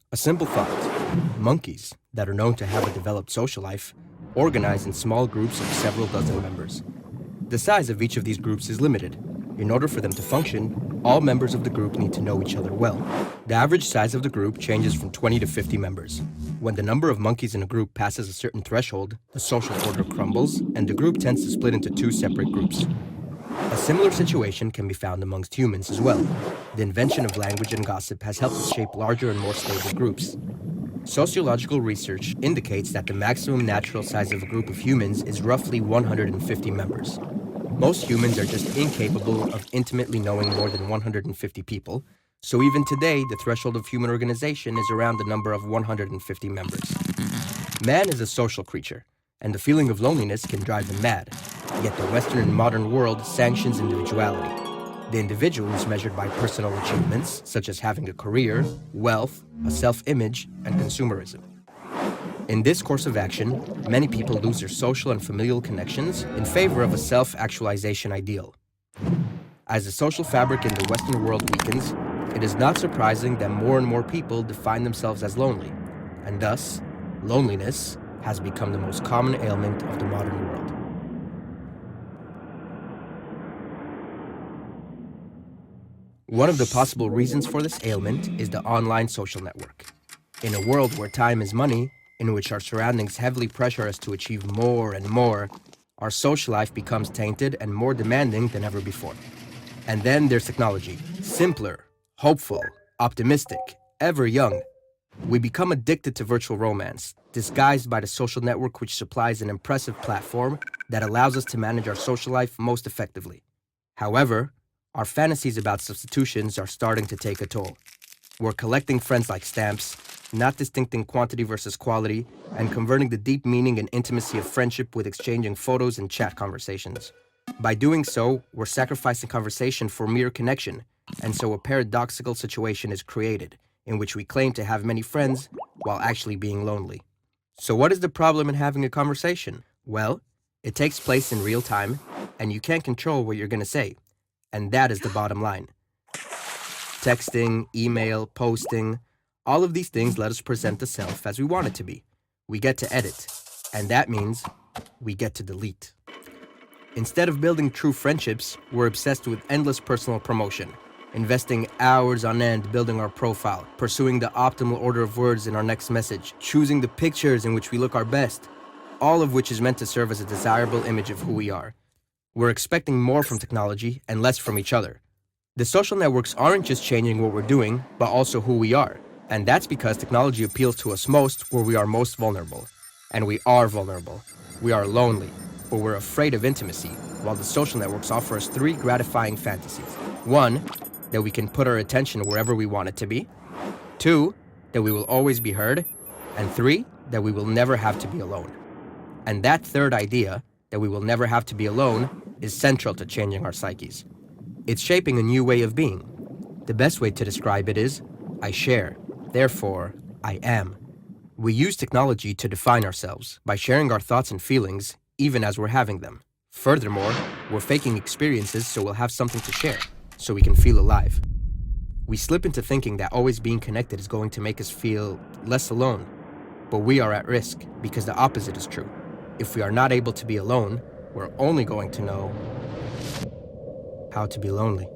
A simple thought. Monkeys, that are known to have a developed social life, organize in small groups of several dozen members. The size of each of these groups is limited. In order for them to function, all members of the group need to know each other well. The average size of the group changes from 20 to 50 members. When the number of monkeys in a group passes a certain threshold, the social order crumbles, and the group tends to split into two separate groups. A similar situation can be found amongst humans as well. The invention of language and gossip has helped us shape larger and more stable groups. Sociological research indicates that the maximum natural size of a group of humans is roughly 150 members. Most humans are just incapable of intimately knowing more than 150 people, so even today, the threshold of human organization is around the number of 150 members. Man is a social creature, and the feeling of loneliness can drive him mad. Yet the Western and modern world sanctions individuality. The individual is measured by personal achievements, such as having a career, wealth, a self-image, and consumerism. In this course of action, many people lose their social and familial connections in favor of a self-actualization ideal. As the social fabric in the Western world weakens, it is not surprising that more and more people define themselves as lonely, and thus, loneliness has become the most common ailment of the modern world. One of the possible reasons for this ailment is the online social network. In a world where time is money, in which our surroundings heavily pressure us to achieve more and more, our social life becomes tainted and more demanding than ever before. And then there's technology. Simpler, hopeful, optimistic, ever young. We become addicted to virtual romance, disguised by the social network which supplies an impressive platform that allows us to manage our social life most effectively. However, our fantasies about substitutions are starting to take a toll. We're collecting friends like stamps, not distincting quantity versus quality, and converting the deep meaning and intimacy of friendship with exchanging photos and chat conversations. By doing so, we're sacrificing conversation for mere connection, and so a paradoxical situation is created, in which we claim to have many friends while actually being lonely. So what is the problem in having a conversation? Well, it takes place in real time, and you can't control what you're going to say. And that is the bottom line. Texting, email, posting, all of these things let us present the self as we want it to be. We get to edit, and that means we get to delete. Instead of building true friendships, we're obsessed with endless personal promotion, investing hours on end building our profile, pursuing the optimal order of words in our next message, choosing the pictures in which we look our best, all of which is meant to serve as a desirable image of who we are. We're expecting more from technology and less from each other. The social networks aren't just changing what we're doing, but also who we are. And that's because technology appeals to us most where we are most vulnerable. And we are vulnerable. We are lonely, or we're afraid of intimacy, while the social networks offer us three gratifying fantasies. One, that we can put our attention wherever we want it to be. Two, that we will always be heard. And three, that we will never have to be alone. And that third idea, that we will never have to be alone, is central to changing our psyches. It's shaping a new way of being. The best way to describe it is, I share, therefore, I am. We use technology to define ourselves by sharing our thoughts and feelings, even as we're having them. Furthermore, we're faking experiences so we'll have something to share, so we can feel alive. We slip into thinking that always being connected is going to make us feel less alone, but we are at risk because the opposite is true. If we are not able to be alone, we're only going to know how to be lonely.